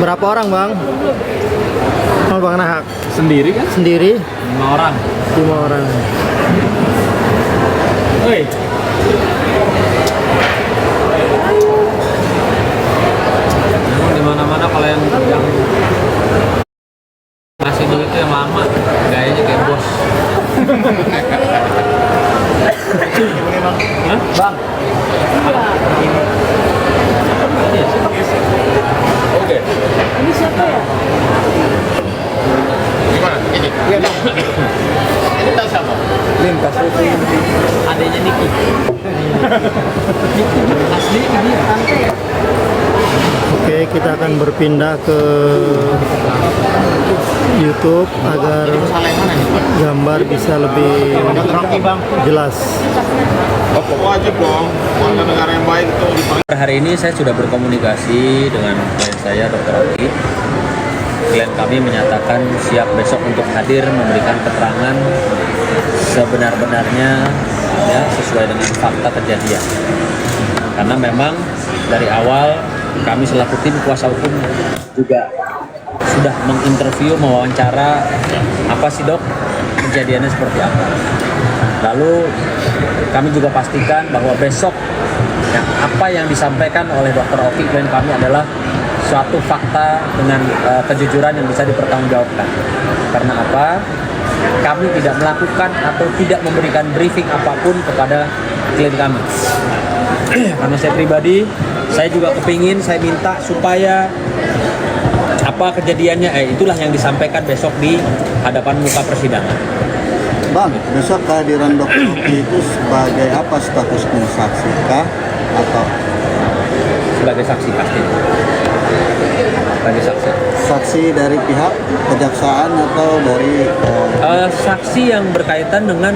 Berapa orang bang? Oh, bang Nahak Sendiri kan? sendiri 5 orang. 5 orang. Woi. Memang di mana-mana kalau yang ngasih duit itu yang lama, gayanya kayak bos. Hah? Bang. Oke. Ini siapa ya? Gimana? Ini? Iya bang. Ini tahu siapa? Lintas itu adanya Niki. Asli ini dia. Tante ya? Oke, kita akan berpindah ke YouTube agar gambar bisa lebih jelas. Oh, wajib dong. Warga negara yang baik itu dipanggil. Hari ini saya sudah berkomunikasi dengan klien saya, Dr. Oki. Klien kami menyatakan siap besok untuk hadir memberikan keterangan sebenar-benarnya ya, sesuai dengan fakta kejadian. Karena memang dari awal kami selaku tim kuasa hukum juga sudah menginterview, mewawancara apa sih dok kejadiannya seperti apa. Lalu kami juga pastikan bahwa besok ya, apa yang disampaikan oleh Dr. Oki klien kami adalah suatu fakta dengan kejujuran yang bisa dipertanggungjawabkan. Karena apa? Kami tidak melakukan atau tidak memberikan briefing apapun kepada klien kami. Karena saya pribadi, saya juga kepingin, saya minta supaya apa kejadiannya, itulah yang disampaikan besok di hadapan muka persidangan. Bang, besok kehadiran Dr. Oki itu sebagai apa statusnya, saksi kah atau Sebagai saksi pasti. Sebagai saksi. saksi dari pihak kejaksaan atau dari Saksi yang berkaitan dengan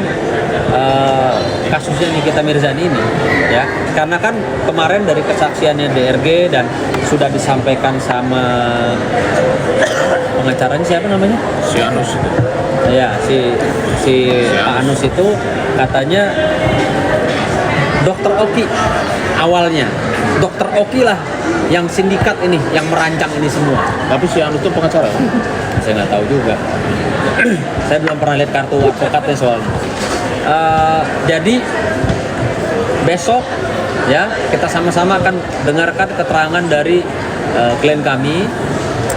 kasusnya Nikita Mirzani ini, ya, karena kan kemarin dari kesaksiannya DRG dan sudah disampaikan sama pengacaranya siapa namanya? Si Anus. Ya, si Pak Anus itu katanya Dr. Oki awalnya. Dr. Oki lah yang sindikat ini, yang merancang ini semua. Tapi si Anus itu pengacara. Saya nggak tahu juga. Saya belum pernah lihat kartu advokatnya soalnya. Jadi besok ya kita sama-sama akan dengarkan keterangan dari klien kami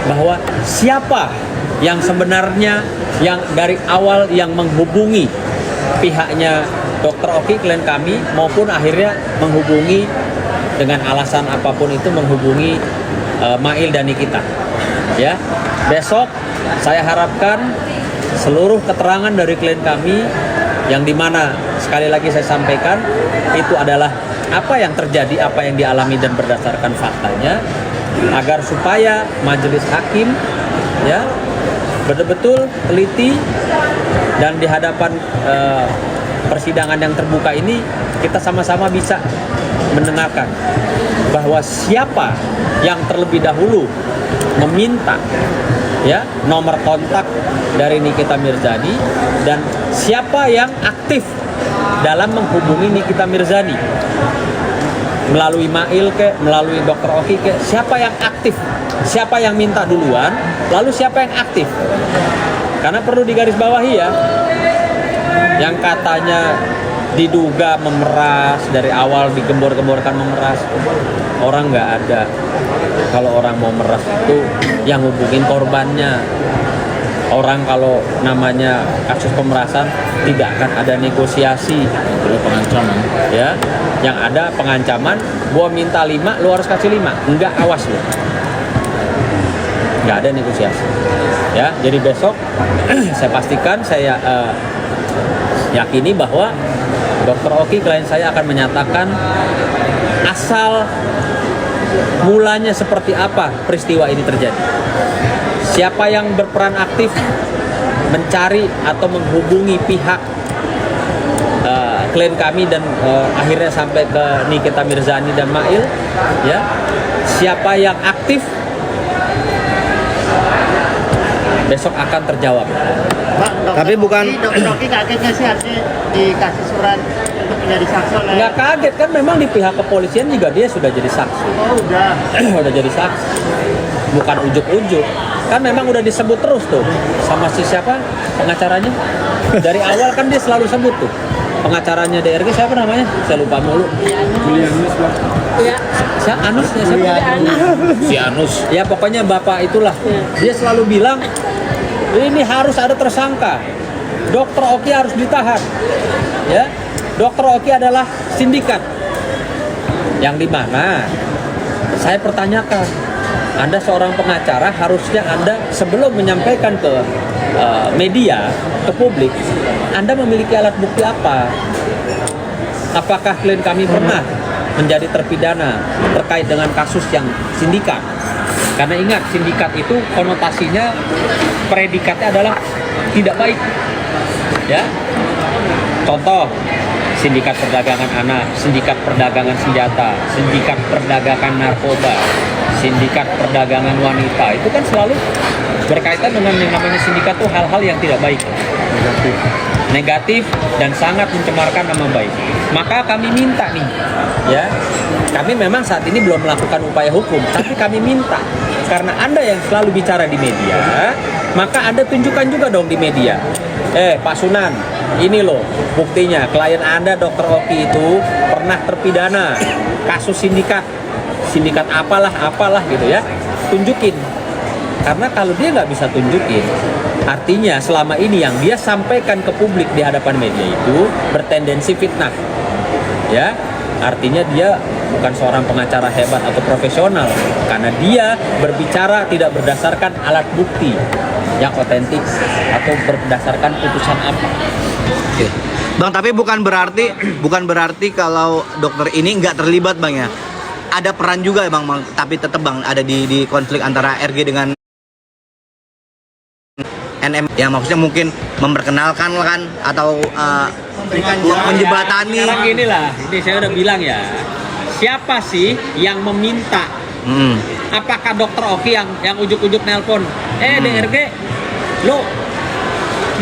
bahwa siapa yang sebenarnya yang dari awal yang menghubungi pihaknya Dr. Oki klien kami maupun akhirnya menghubungi dengan alasan apapun itu menghubungi Mail dan Nikita. Ya, besok saya harapkan seluruh keterangan dari klien kami yang dimana sekali lagi saya sampaikan itu adalah apa yang terjadi, apa yang dialami dan berdasarkan faktanya, agar supaya majelis hakim ya betul-betul teliti dan di hadapan persidangan yang terbuka ini kita sama-sama bisa mendengarkan bahwa siapa yang terlebih dahulu meminta ya nomor kontak dari Nikita Mirzani dan siapa yang aktif dalam menghubungi Nikita Mirzani melalui Mail ke, melalui Dr. Oki ke, siapa yang aktif, siapa yang minta duluan, lalu siapa yang aktif. Karena perlu digarisbawahi ya, yang katanya diduga memeras dari awal digembor-gemborkan memeras, orang nggak ada. Kalau orang mau meras itu yang hubungin korbannya. Orang kalau namanya kasus pemerasan tidak akan ada negosiasi, Perlu pengancaman. ya. Yang ada pengancaman, gua minta 5, lu harus kasih 5. Enggak, awas lu. Nggak ada negosiasi. Ya, jadi besok saya pastikan, saya yakini bahwa Dr. Oki klien saya akan menyatakan asal mulanya seperti apa peristiwa ini terjadi. Siapa yang berperan aktif mencari atau menghubungi pihak klien kami dan akhirnya sampai ke Nikita Mirzani dan Mail, ya. Siapa yang aktif besok akan terjawab. Tapi bukan Dr. Oki kaget nggak sih harusnya dikasih surat untuk menjadi saksi oleh? Nggak kaget kan, memang di pihak kepolisian juga dia sudah jadi saksi. Oh udah. Udah jadi saksi. bukan ujuk-ujuk. Kan memang udah disebut terus tuh sama si siapa pengacaranya. Dari awal kan dia selalu sebut tuh. Pengacaranya DRG siapa namanya? Saya lupa mulu. Ya. Si Anus ya siapa? Si Anus. Ya pokoknya bapak itulah. Dia selalu bilang ini harus ada tersangka. Dokter Oki harus ditahan. Ya. Dokter Oki adalah sindikat. Yang dimana saya pertanyakan, Anda seorang pengacara, harusnya Anda sebelum menyampaikan ke media, ke publik, Anda memiliki alat bukti apa? Apakah klien kami pernah menjadi terpidana terkait dengan kasus yang sindikat? Karena ingat, sindikat itu konotasinya, predikatnya adalah tidak baik. Ya, contoh, sindikat perdagangan anak, sindikat perdagangan senjata, sindikat perdagangan narkoba, sindikat perdagangan wanita, itu kan selalu berkaitan dengan yang namanya sindikat tuh hal-hal yang tidak baik, negatif dan sangat mencemarkan nama baik. Maka kami minta nih, ya, kami memang saat ini belum melakukan upaya hukum, tapi kami minta karena Anda yang selalu bicara di media, maka Anda tunjukkan juga dong di media. Pak Sunan, ini loh buktinya klien Anda Dr. Oki itu pernah terpidana kasus sindikat apalah gitu ya, tunjukin. Karena kalau dia nggak bisa tunjukin, artinya selama ini yang dia sampaikan ke publik di hadapan media itu bertendensi fitnah. Ya, artinya dia bukan seorang pengacara hebat atau profesional karena dia berbicara tidak berdasarkan alat bukti yang otentik atau berdasarkan putusan apa. Oke. Bang, tapi bukan berarti kalau dokter ini nggak terlibat, Bang, ya. Ada peran juga, Bang, tapi tetap, Bang, ada di konflik antara RG dengan NM, yang maksudnya mungkin memperkenalkan kan atau menjembatani. Sekarang gini lah, ini saya udah bilang ya, siapa sih yang meminta? Apakah Dokter Oki yang ujuk-ujuk nelpon? DRG, lo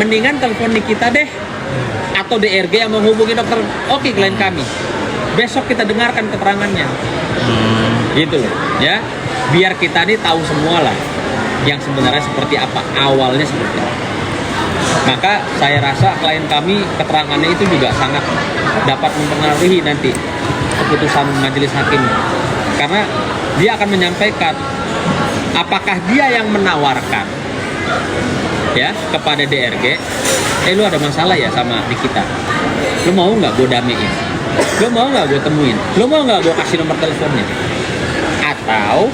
mendingan telepon Nikita deh, atau DRG yang menghubungi Dokter Oki klien kami. Besok kita dengarkan keterangannya. Gitu loh, ya. Biar kita nih tahu semua lah yang sebenarnya seperti apa, awalnya seperti apa. Maka saya rasa klien kami keterangannya itu juga sangat dapat mempengaruhi nanti keputusan majelis hakim. Karena dia akan menyampaikan apakah dia yang menawarkan ya kepada DRG, lu ada masalah ya sama Nikita, lu mau nggak gue damein, lu mau nggak gue temuin, lu mau nggak gue kasih nomor teleponnya, atau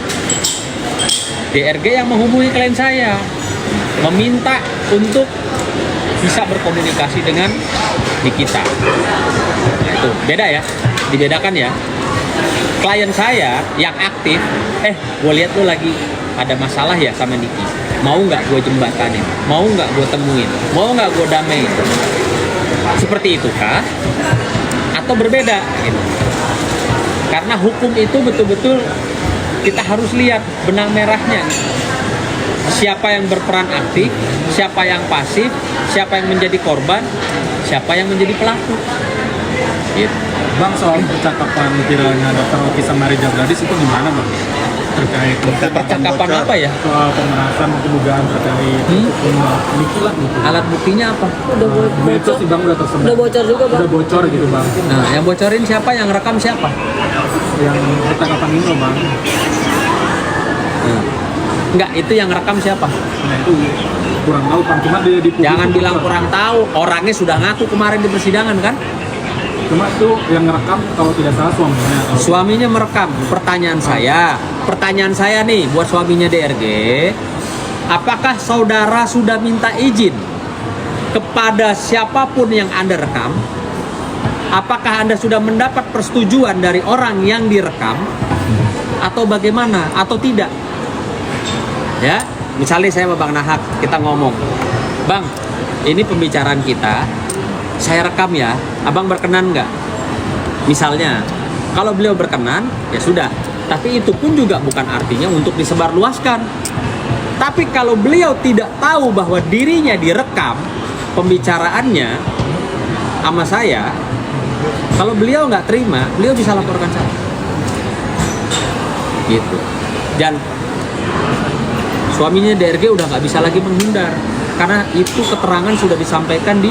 DRG yang menghubungi klien saya meminta untuk bisa berkomunikasi dengan Nikita. Nah, itu beda ya, dibedakan ya. Klien saya yang aktif, gue lihat lu lagi ada masalah ya sama Niki, mau nggak gue jembatanin, mau nggak gue temuin, mau nggak gue damein, seperti itu kah? Atau berbeda gitu. Karena hukum itu betul-betul kita harus lihat benang merahnya, siapa yang berperan aktif, siapa yang pasif, siapa yang menjadi korban, siapa yang menjadi pelaku gitu. Bang, soal percakapan viralnya Dr. Oki sama Reza Gladys itu gimana, Bang? Terkait Percakapan apa ya? soal pemerasan kedugaan terkait Niki lah gitu. Alat buktinya apa? Itu sih, Bang, udah tersebar. Udah bocor juga, Bang. Udah bocor gitu, Bang. Nah, yang bocorin siapa? Yang rekam siapa? Yang percakapan itu, Bang. Enggak, itu yang rekam siapa? Nah, itu kurang tahu, Bang. Cuma dia di Jangan bilang kurang tahu, orangnya sudah ngaku kemarin di persidangan kan? Cuma itu yang ngerekam kalau tidak salah suaminya. Suaminya merekam. Pertanyaan saya nih buat suaminya DRG, apakah saudara sudah minta izin kepada siapapun yang Anda rekam? Apakah Anda sudah mendapat persetujuan dari orang yang direkam? Atau bagaimana? Atau tidak? Ya, misalnya saya sama Bang Nahak, kita ngomong, Bang, ini pembicaraan kita, saya rekam ya, abang berkenan nggak? Misalnya, kalau beliau berkenan, ya sudah. Tapi itu pun juga bukan artinya untuk disebarluaskan. Tapi kalau beliau tidak tahu bahwa dirinya direkam pembicaraannya sama saya, kalau beliau nggak terima, beliau bisa laporkan saya. Gitu. Dan Suaminya DRG udah nggak bisa lagi menghindar karena itu keterangan sudah disampaikan di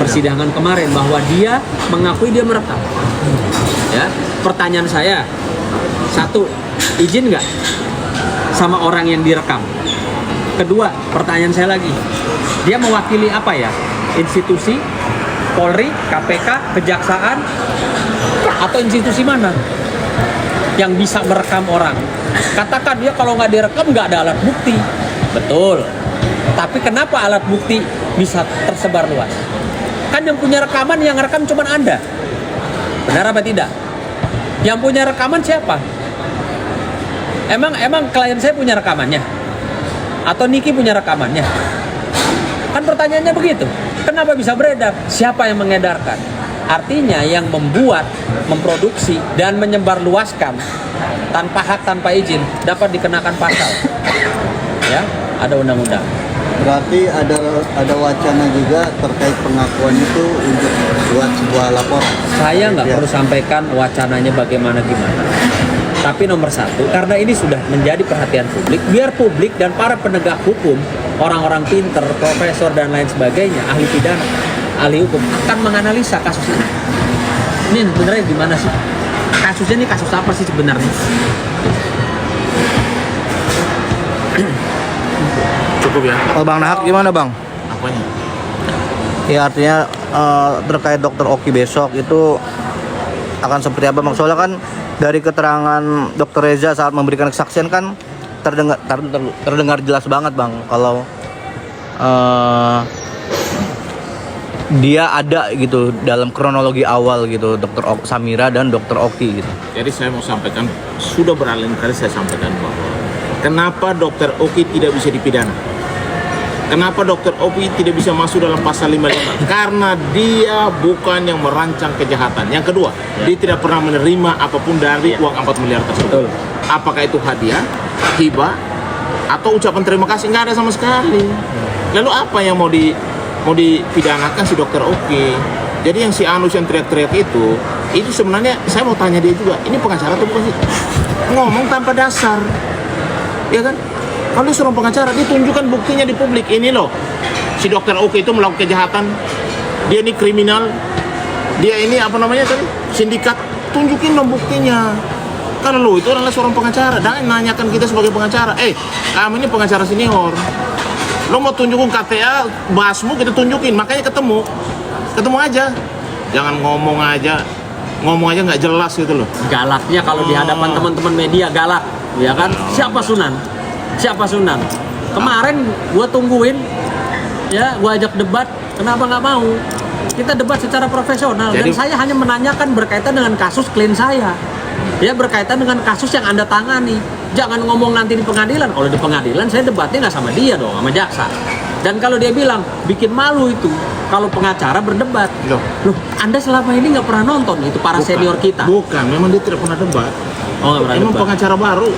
persidangan kemarin bahwa dia mengakui dia merekam. Ya, pertanyaan saya, satu, izin nggak sama orang yang direkam? Kedua, pertanyaan saya lagi, dia mewakili apa ya? Institusi, Polri, KPK, Kejaksaan, atau institusi mana yang bisa merekam orang? Katakan dia kalau nggak direkam nggak ada alat bukti, betul. Tapi kenapa alat bukti bisa tersebar luas? Kan yang punya rekaman, yang rekam cuma Anda. Benar apa tidak? Yang punya rekaman siapa? Emang klien saya punya rekamannya? Atau Niki punya rekamannya? Kan pertanyaannya begitu. Kenapa bisa beredar? Siapa yang mengedarkan? Artinya yang membuat, memproduksi, dan menyebarluaskan tanpa hak, tanpa izin dapat dikenakan pasal. Ya, ada undang-undang. Berarti ada wacana juga terkait pengakuan itu untuk buat sebuah laporan. Saya nggak perlu sampaikan wacananya bagaimana gimana. Tapi nomor satu, karena ini sudah menjadi perhatian publik, biar publik dan para penegak hukum, orang-orang pinter, profesor dan lain sebagainya, ahli pidana, ahli hukum akan menganalisa kasus ini. Ini sebenarnya gimana sih? Kasusnya ini kasus apa sih sebenarnya? Cukup ya. Kalau Bang Nahak gimana Bang? Apanya? Ya artinya terkait Dokter Oki besok itu akan seperti apa Bang? Soalnya kan dari keterangan Dokter Reza saat memberikan kesaksian kan terdengar jelas banget Bang kalau dia ada gitu dalam kronologi awal gitu Dokter Samira dan Dokter Oki gitu. Jadi saya mau sampaikan, sudah berulang kali saya sampaikan bahwa kenapa Dokter Oki tidak bisa dipidana? Kenapa Dokter Oki tidak bisa masuk dalam pasal 55? Karena dia bukan yang merancang kejahatan. Yang kedua, dia tidak pernah menerima apapun dari uang 4 miliar tersebut. Apakah itu hadiah, hibah, atau ucapan terima kasih? Nggak ada sama sekali. Lalu apa yang mau dipidanakan si Dokter Oki? Jadi yang si Anus yang teriak-teriak itu sebenarnya saya mau tanya dia juga, ini pengacara atau bukan sih? Ngomong tanpa dasar, ya kan? Kalau dia seorang pengacara, dia tunjukkan buktinya di publik. Ini loh, si Dokter Oki itu melakukan kejahatan, dia ini kriminal, dia ini apa namanya tadi, sindikat, tunjukin dong buktinya. Kalau lo itu adalah seorang pengacara, jangan nanyakan kita sebagai pengacara, kami ini pengacara senior, lo mau tunjukin KTA, basmu kita tunjukin, makanya ketemu aja, jangan ngomong aja nggak jelas gitu loh. Galaknya kalau di hadapan teman-teman media galak, ya kan? Siapa Sunan? Kemarin gua tungguin, ya gua ajak debat, kenapa nggak mau? Kita debat secara profesional. Dan saya hanya menanyakan berkaitan dengan kasus klien saya, ya berkaitan dengan kasus yang Anda tangani. Jangan ngomong nanti di pengadilan. Kalau di pengadilan saya debatnya nggak sama dia dong, sama jaksa. Dan kalau dia bilang bikin malu itu kalau pengacara berdebat. Loh, Anda selama ini nggak pernah nonton itu para senior kita? Bukan, memang dia tidak pernah debat. Oh, emang pengacara baru.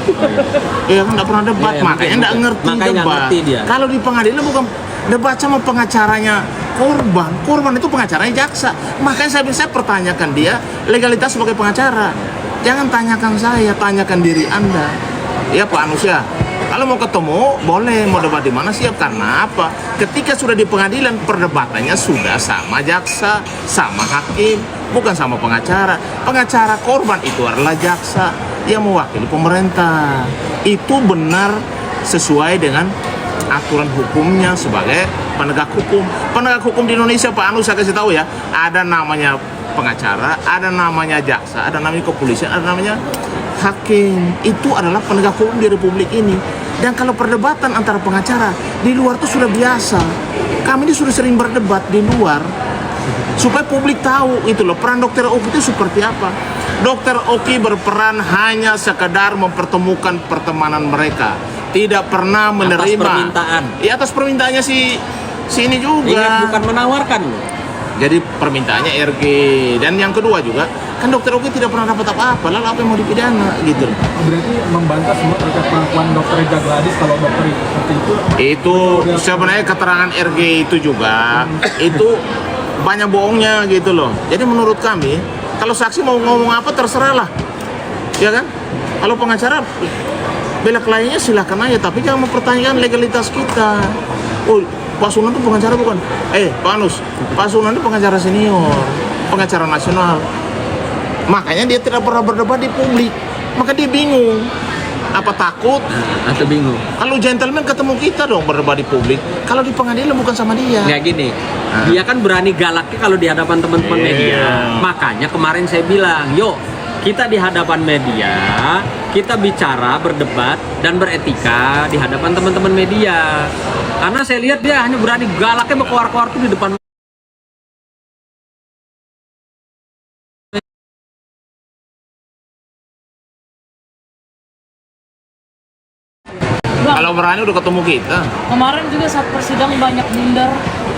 Iya, nggak pernah debat, makanya nggak ngerti debat. Kalau di pengadilan bukan debat sama pengacaranya korban. Korban itu pengacaranya jaksa. Makanya saya pertanyakan dia legalitas sebagai pengacara. Jangan tanyakan saya, tanyakan diri Anda. Ya Pak Anus ya. Kalau mau ketemu, boleh. Mau debat di mana siap. Karena apa? Ketika sudah di pengadilan, perdebatannya sudah sama jaksa, sama hakim, bukan sama pengacara. Pengacara korban itu adalah jaksa yang mewakili pemerintah. Itu benar sesuai dengan aturan hukumnya sebagai penegak hukum. Penegak hukum di Indonesia, Pak Anu, saya kasih tahu ya, ada namanya pengacara, ada namanya jaksa, ada namanya kepolisian, ada namanya hakim. Itu adalah penegak hukum di Republik ini. Dan kalau perdebatan antara pengacara di luar itu sudah biasa. Kami ini sudah sering berdebat di luar supaya publik tahu itu loh peran Dokter Oki itu seperti apa. Dokter Oki berperan hanya sekedar mempertemukan pertemanan mereka, tidak pernah menerima atas permintaan. Ya atas permintaannya si ini juga. Ingat, bukan menawarkan loh. Jadi permintaannya RG. Dan yang kedua juga kan Dokter Oki tidak pernah dapat apa-apa, lalu apa yang mau dipidana gitu. Berarti membantah semua terkait pengakuan Dokter Reza Gladys kalau dokter seperti itu. Itu sebenarnya keterangan RG itu juga itu banyak bohongnya gitu loh. Jadi menurut kami kalau saksi mau ngomong apa terserah lah, ya kan? Kalau pengacara bela kliennya silakan aja, tapi jangan mempertanyakan legalitas kita. Oh, Pak Sunan itu pengacara bukan? Pak Anus, Pak Sunan itu pengacara senior, pengacara nasional. Makanya dia tidak pernah berdebat di publik. Maka dia bingung. Apa takut? Atau bingung? Kalau gentleman ketemu kita dong berdebat di publik. Kalau di pengadilan bukan sama dia. Nggak gini, dia kan berani galaknya kalau di hadapan teman-teman media. Makanya kemarin saya bilang, yuk kita di hadapan media, kita bicara, berdebat, dan beretika di hadapan teman-teman media. Karena saya lihat dia hanya berani galaknya berkoar-koar tuh di depan. Kalau berani udah ketemu kita. Kemarin juga saat persidang banyak blunder.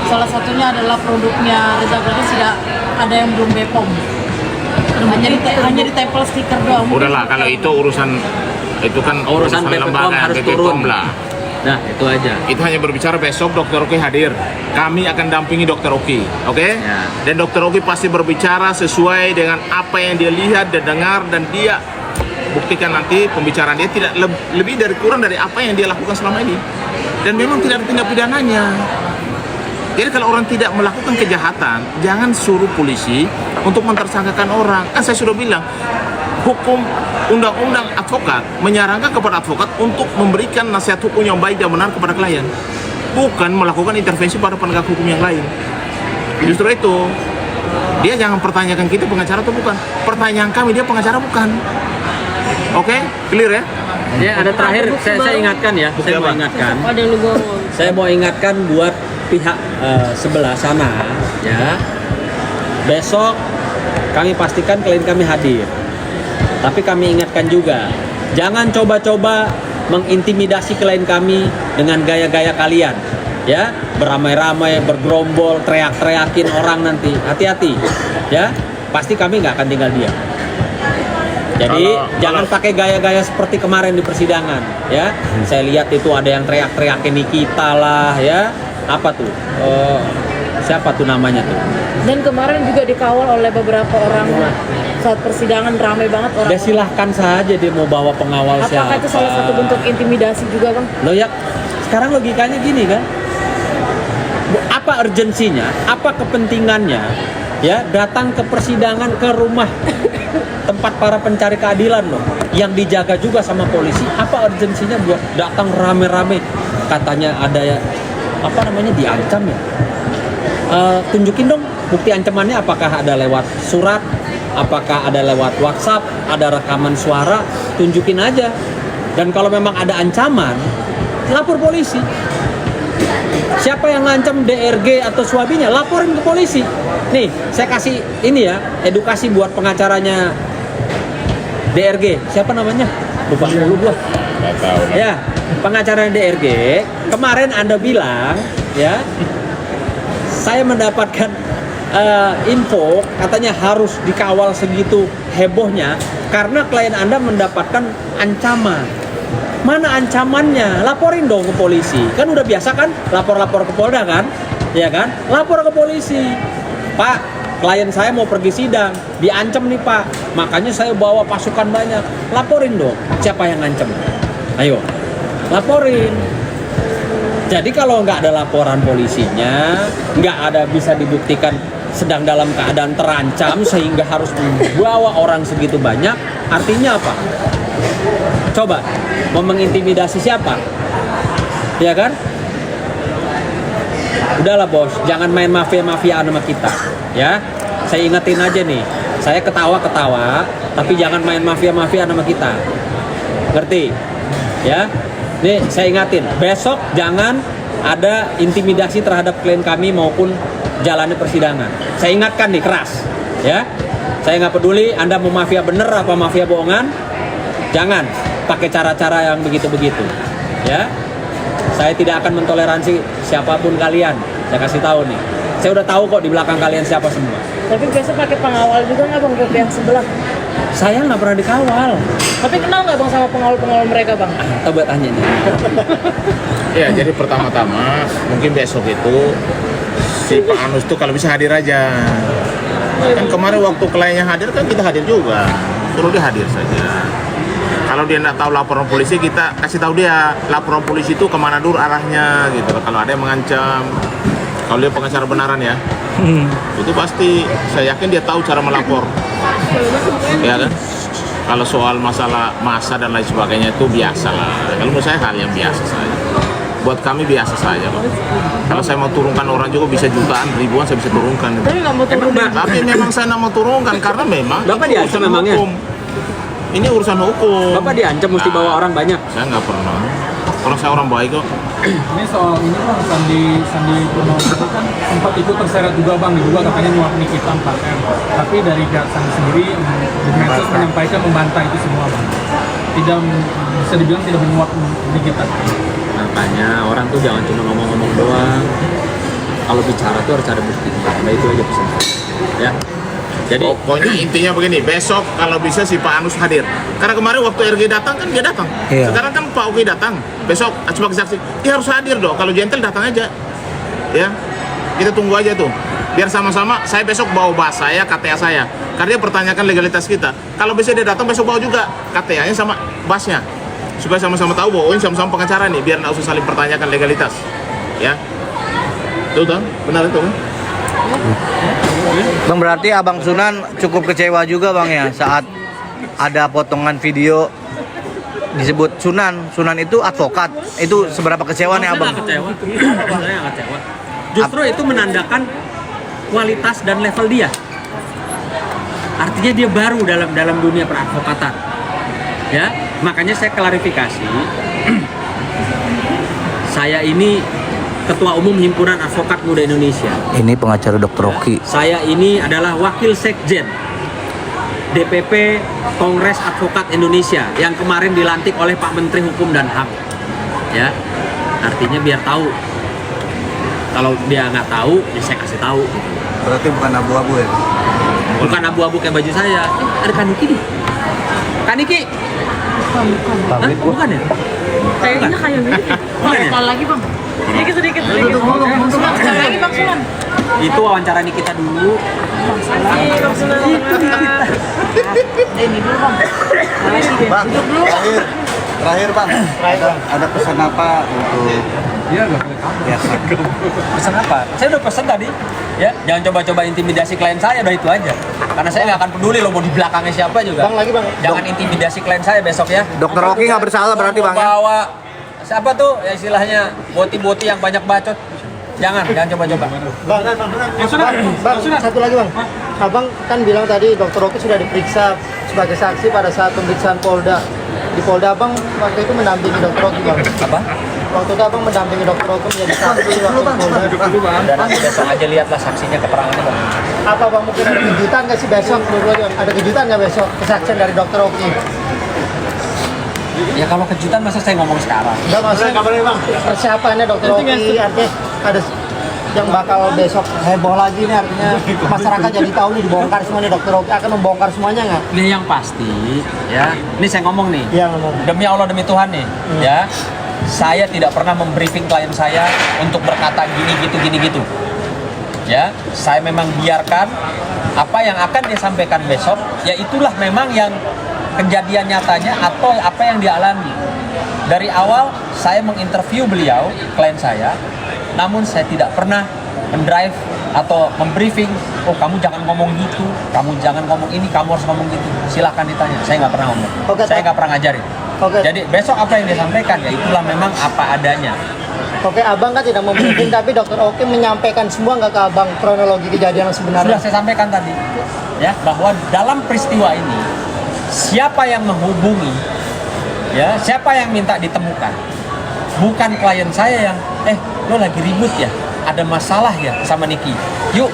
Salah satunya adalah produknya Reza Gladys tidak ada yang belum BPOM. Hanya ditempel stiker doang. Udahlah, kalau itu urusan itu kan Urusan BPOM harus turun lah. Nah, itu aja. Itu hanya berbicara besok Dr. Oki hadir. Kami akan dampingi Dr. Oki, oke? Ya. Dan Dr. Oki pasti berbicara sesuai dengan apa yang dia lihat dan dengar, dan dia buktikan nanti pembicaraan dia tidak lebih dari kurang dari apa yang dia lakukan selama ini. Dan memang tidak ada tindak pidananya. Jadi kalau orang tidak melakukan kejahatan, jangan suruh polisi untuk mentersangkakan orang. Kan saya sudah bilang, hukum undang-undang advokat menyarankan kepada advokat untuk memberikan nasihat hukum yang baik dan benar kepada klien, bukan melakukan intervensi pada penegak hukum yang lain. Justru itu, dia jangan pertanyakan kita pengacara atau bukan. Pertanyaan kami, dia pengacara bukan. Oke, clear ya? Ya, ada terakhir saya ingatkan ya, saya mau ingatkan buat pihak sebelah sana ya. Besok kami pastikan klien kami hadir. Tapi kami ingatkan juga, jangan coba-coba mengintimidasi klien kami dengan gaya-gaya kalian ya, beramai-ramai, bergerombol, teriak-teriakin orang nanti. Hati-hati ya, pasti kami nggak akan tinggal diam. Jadi jangan pakai gaya-gaya seperti kemarin di persidangan ya. Saya lihat itu ada yang teriak-teriakin Nikita lah ya. Apa tuh? Siapa tuh namanya tuh? Dan kemarin juga dikawal oleh beberapa orang saat persidangan, ramai banget orang. Udah silahkan saja dia mau bawa pengawal siapa. Apakah itu salah satu bentuk intimidasi juga, Bang? Loh ya, sekarang logikanya gini kan? Apa urgensinya? Apa kepentingannya? Ya, datang ke persidangan ke rumah tempat para pencari keadilan loh, yang dijaga juga sama polisi. Apa urgensinya buat datang rame-rame? Katanya ada ya, apa namanya, diancam ya? Tunjukin dong bukti ancamannya, apakah ada lewat surat, apakah ada lewat WhatsApp, ada rekaman suara, tunjukin aja. Dan kalau memang ada ancaman, lapor polisi. Siapa yang ngancam DRG atau suaminya, laporin ke polisi. Nih, saya kasih ini ya, edukasi buat pengacaranya DRG. Siapa namanya? Lupa dulu gua. Nggak tahu. Ya, pengacaranya DRG. Kemarin Anda bilang, ya, saya mendapatkan info katanya harus dikawal segitu hebohnya karena klien Anda mendapatkan ancaman. Mana ancamannya? Laporin dong ke polisi. Kan udah biasa kan? Lapor-lapor ke Polda kan? Ya kan? Lapor ke polisi. Pak, klien saya mau pergi sidang, diancam nih Pak. Makanya saya bawa pasukan banyak. Laporin dong. Siapa yang ngancam? Ayo, laporin. Jadi kalau nggak ada laporan polisinya, nggak ada bisa dibuktikan sedang dalam keadaan terancam sehingga harus membawa orang segitu banyak, artinya apa? Coba, mau mengintimidasi siapa? Ya kan? Udahlah bos, jangan main mafia-mafiaan sama kita. Ya, saya ingetin aja nih, saya ketawa-ketawa, tapi jangan main mafia-mafiaan sama kita. Ngerti? Ya, nih saya ingatin, besok jangan ada intimidasi terhadap klien kami maupun jalannya persidangan. Saya ingatkan nih keras, ya. Saya nggak peduli Anda mau mafia bener apa mafia bohongan, jangan pakai cara-cara yang begitu-begitu, ya. Saya tidak akan mentoleransi siapapun kalian. Saya kasih tahu nih, saya udah tahu kok di belakang kalian siapa semua. Tapi biasa pakai pengawal juga nggak Bang ke pihak sebelah? Saya nggak pernah dikawal. Tapi kenal nggak Bang sama pengawal-pengawal mereka Bang? Coba tanya nih. Ya, jadi pertama-tama mungkin besok itu si Pak Anus tuh kalau bisa hadir aja. Kan kemarin waktu kliennya hadir kan kita hadir juga. Suruh dia hadir saja. Kalau dia nggak tahu laporan polisi, kita kasih tahu dia laporan polisi itu kemana dulu arahnya gitu. Kalau ada yang mengancam, kalau dia pengacara benaran ya, itu pasti saya yakin dia tahu cara melapor, ya kan? Kalau soal masalah massa dan lain sebagainya itu biasa lah. Kalau menurut saya hal yang biasa saja. Buat kami biasa saja. Kalau saya mau turunkan orang juga bisa jutaan, ribuan saya bisa turunkan. Tapi nggak mau turun. Tapi memang saya nggak mau turunkan karena memang Bapak itu diancam urusan memangnya? hukum. Ini urusan hukum. Bapak diancam mesti bawa orang banyak. Saya nggak pernah. Orang saya orang baik kok. Ini soal ini bang, Sandi Purnomo itu kan sempat ikut terseret juga bang, diduga katanya nyuap Nikita 4M. Tapi dari pihak Sandi sendiri di medsos menyampaikan membantah itu semua bang. Tidak bisa dibilang tidak menyuap Nikita. Makanya orang tuh jangan cuma ngomong-ngomong doang. Kalau bicara tuh harus ada bukti. Nah itu aja pesan. Ya. Jadi Pokoknya intinya begini, besok kalau bisa si Pak Anus hadir. Karena kemarin waktu RG datang kan dia datang. Iya. Sekarang kan Pak Oki datang. Besok sebagai saksi, dia harus hadir dong. Kalau Jentel datang aja. Ya. Kita tunggu aja tuh. Biar sama-sama saya besok bawa bas saya, KTA saya. Karena dia pertanyakan legalitas kita. Kalau bisa dia datang besok bawa juga KTA-nya sama basnya. Supaya sama-sama tahu bahwa ini sama-sama pengacara nih, biar nggak usah saling pertanyakan legalitas. Ya. Tuh, benar itu kan? Bang, berarti Abang Sunan cukup kecewa juga Bang ya saat ada potongan video disebut Sunan. Sunan itu advokat. Itu seberapa kecewa nih Abang? Saya nggak kecewa. Saya nggak kecewa. Justru itu menandakan kualitas dan level dia. Artinya dia baru dalam dunia peradvokatan. Ya, makanya saya klarifikasi. Saya ini Ketua Umum Himpunan Advokat Muda Indonesia. Ini pengacara Dr. Oki. Saya ini adalah Wakil Sekjen DPP Kongres Advokat Indonesia yang kemarin dilantik oleh Pak Menteri Hukum dan HAM. Ya, artinya biar tahu. Kalau dia nggak tahu, ya saya kasih tahu. Berarti bukan abu-abu ya? Bukan abu-abu kayak baju saya. Ada Kaniki nih. Kaniki. Hah? Bukan ya? Kayaknya kayak gini. Bukan ya? Sekali lagi bang. Sedikit. Suman, sekali lagi bang Suman. Itu wawancara Nikita dulu. Bang Suman. Ini dulu bang. Bang, terakhir Bang, ada pesan apa untuk Iya nggak boleh kamu. biasa? Pesan apa? Saya udah pesan tadi. Ya, jangan coba-coba intimidasi klien saya, udah itu aja. Karena saya nggak akan peduli lo mau di belakangnya siapa juga. Bang, lagi, Bang. Jangan intimidasi klien saya besok ya. Dr. Oki nggak bersalah berarti Bang ya? Bawa siapa tuh ya istilahnya boti-boti yang banyak bacot. Jangan coba-coba. Bang, satu lagi Bang. Abang kan bilang tadi Dr. Oki sudah diperiksa sebagai saksi pada saat pemeriksaan Polda. Di Polda Abang waktu itu mendampingi Dr. Oki Bang. Apa? Waktu itu Abang mendampingi Dr. Oki menjadi saksi waktu di Polda. Dan nanti besok aja lihatlah saksinya keterangannya Bang. Apa Bang mungkin ada kejutan nggak sih besok? Menurut Bang, ada kejutan nggak besok kesaksian dari Dr. Oki? Ya kalau kejutan masa saya ngomong sekarang. Enggak maksudnya Bang. Persiapannya Dr. Oki artinya ada yang bakal besok heboh lagi nih, artinya masyarakat jadi tahu nih dibongkar semuanya. Dr. Oki akan membongkar semuanya nggak? Ini yang pasti ya. Ini saya ngomong nih. Iya ngomong. Demi Allah demi Tuhan nih, ya. Saya tidak pernah membriefing klien saya untuk berkata gini gitu. Ya, saya memang biarkan apa yang akan dia sampaikan besok, ya itulah memang yang kejadian nyatanya atau apa yang dia alami. Dari awal saya menginterview beliau, klien saya, namun saya tidak pernah mendrive atau membriefing, oh kamu jangan ngomong gitu, kamu jangan ngomong ini, kamu harus ngomong gitu. Silahkan ditanya, saya nggak pernah ngomong. Oke, saya nggak pernah ngajarin. Oke. Jadi besok apa yang dia sampaikan, ya itulah memang apa adanya. Oke, Abang kan tidak membriefing, tapi Dr. Oki menyampaikan semua nggak ke Abang kronologi kejadian yang sebenarnya? Sudah saya sampaikan tadi, ya bahwa dalam peristiwa ini siapa yang menghubungi, ya siapa yang minta ditemukan, bukan klien saya yang lo lagi ribut ya, ada masalah ya sama Niki, yuk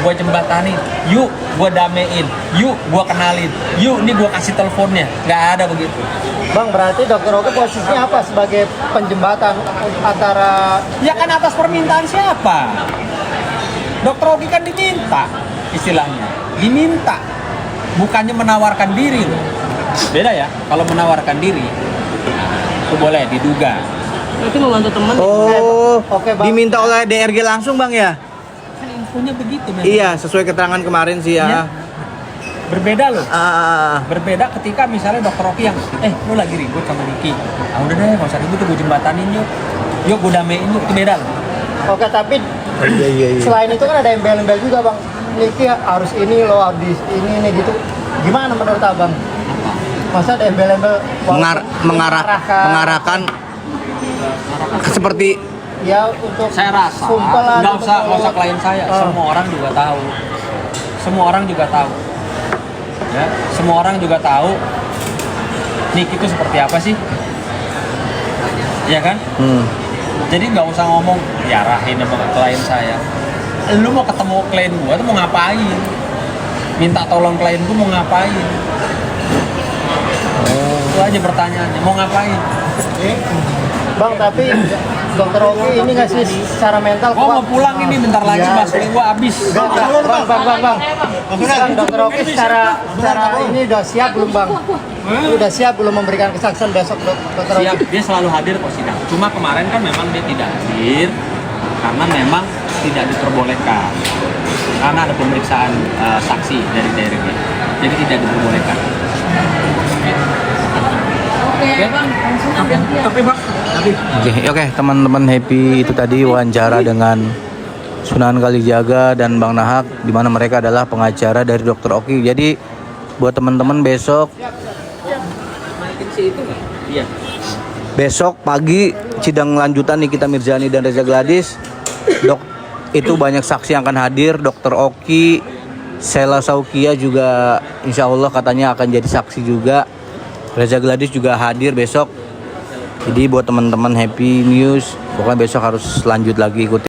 gua jembatanin, yuk gua damein, yuk gua kenalin, yuk ini gua kasih teleponnya, nggak ada begitu. Bang, berarti Dr. Oki posisinya apa sebagai penjembatan antara... Ya kan atas permintaan siapa? Dr. Oki kan diminta, istilahnya diminta, bukannya menawarkan diri loh. Beda ya, kalau menawarkan diri itu boleh diduga. Berarti membantu teman. Oh, Oke, Bang. diminta oleh DRG langsung Bang ya? Kan infonya begitu memang. Iya, sesuai keterangan kemarin sih ya. Iya. Berbeda loh. Berbeda ketika misalnya dokter Oki yang lu lagi ribut sama Niki. Ah udah deh, nggak usah ribut, gue jembatanin yuk. Yuk gue damein yuk, itu beda loh. Oke, tapi selain itu kan ada embel-embel juga bang. Niki harus ini loh, harus ini gitu. Gimana menurut abang? Masa ada embel-embel mengarahkan seperti ya untuk Saya rasa sumpah lah, nggak usah untuk- klien saya. Semua orang juga tahu. Semua orang juga tahu. Ya, semua orang juga tahu Niki itu seperti apa sih? Iya kan? Jadi nggak usah ngomong diarahin sama klien saya. Lu mau ketemu klien gua tuh mau ngapain? Minta tolong klien gua mau ngapain? Itu aja pertanyaannya, mau ngapain? Bang, tapi dokter Oki ini ngasih secara mental Gua mau pulang ini bentar lagi, Ya. bakso gua habis. Bang, dokter Oki secara ini udah siap belum bang? Udah siap belum memberikan kesaksian besok dokter Oki? Siap, dia selalu hadir kok sidang. Cuma kemarin kan memang dia tidak hadir karena memang tidak diperbolehkan. Karena ada pemeriksaan saksi dari daerahnya, jadi tidak diperbolehkan. Oke, Bang, langsung aja. Tapi Bang, Oke, teman-teman, happy itu tadi wawancara dengan Sunan Kalijaga dan Bang Nahak, di mana mereka adalah pengacara dari Dr. Oki. Jadi buat teman-teman besok Iya. besok pagi sidang lanjutan Nikita Mirzani dan Reza Gladys. Itu banyak saksi yang akan hadir. Dr. Oki, Sheila Saukia juga insya Allah katanya akan jadi saksi juga. Reza Gladys juga hadir besok. Jadi buat teman-teman happy news, pokoknya besok harus lanjut lagi ikuti.